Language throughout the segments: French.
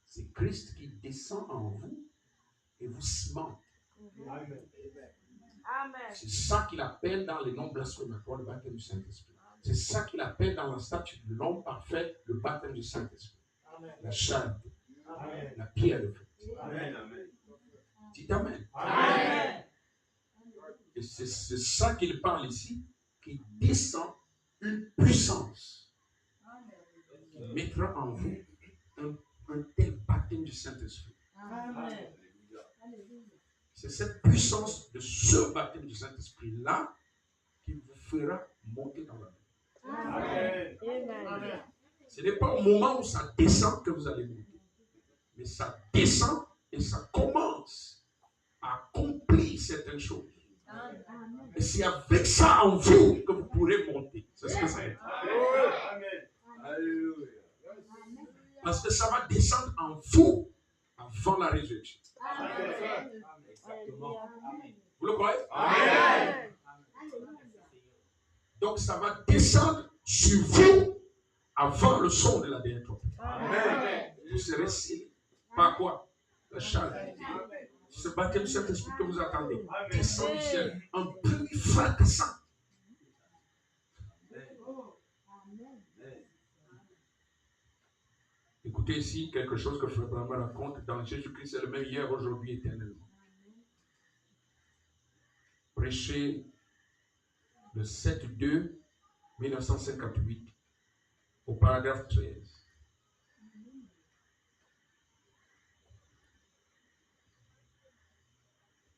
C'est Christ qui descend en vous et vous cimente. C'est ça qu'il appelle dans les noms blasphématoires le baptême du Saint-Esprit. C'est ça qu'il appelle dans la statue de l'homme parfait le baptême du Saint-Esprit. La charité, la pierre de fête. Dites Amen. Amen. Et c'est ça qu'il parle ici, qui descend une puissance qui mettra en vous un tel baptême du Saint-Esprit. C'est cette puissance de ce baptême du Saint-Esprit-là qui vous fera monter dans la vie. Amen. Ce n'est pas au moment où ça descend que vous allez monter, mais ça descend et ça commence à accomplir certaines choses. Et c'est avec ça en vous que vous pourrez monter. C'est ce que ça veut dire. Alléluia. Parce que ça va descendre en vous avant la résurrection. Exactement. Vous le croyez? Amen. Donc ça va descendre sur vous avant le son de la dernière trompette. Amen. Vous serez scellés par quoi? La charité. Ce baptême du Saint-Esprit que vous attendez descend du ciel en pluie fracassante. Écoutez ici quelque chose que Frère Branham raconte dans Jésus-Christ est le même hier, aujourd'hui, éternellement. Prêché le 7/2/1958 au paragraphe 13.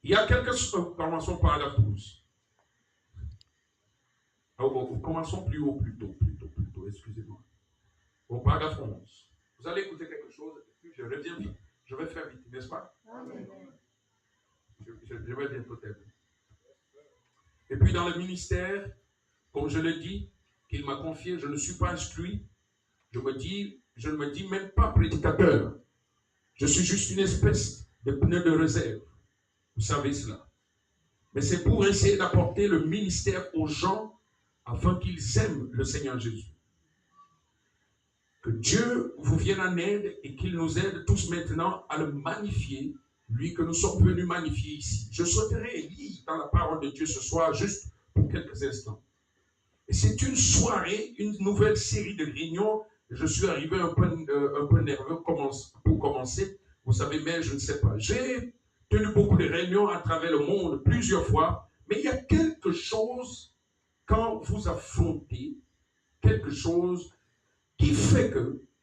Il y a quelques choses, commençons par paragraphe 12. Commençons plus haut, plutôt, excusez-moi. Au paragraphe 11. Vous allez écouter quelque chose, et puis je reviens vite. Je vais faire vite, n'est-ce pas? Je vais bientôt terminer. Et puis dans le ministère, comme je l'ai dit, qu'il m'a confié, je ne suis pas instruit. Je ne me dis même pas prédicateur. Je suis juste une espèce de pneu de réserve. Vous savez cela. Mais c'est pour essayer d'apporter le ministère aux gens afin qu'ils aiment le Seigneur Jésus. Que Dieu vous vienne en aide et qu'il nous aide tous maintenant à le magnifier, lui que nous sommes venus magnifier ici. Je souhaiterais lire dans la parole de Dieu ce soir juste pour quelques instants. Et c'est une soirée, une nouvelle série de réunions. Je suis arrivé un peu nerveux pour commencer. Vous savez, mais je ne sais pas. J'ai tenu beaucoup de réunions à travers le monde plusieurs fois, mais il y a quelque chose, quand vous affrontez quelque chose qui fait que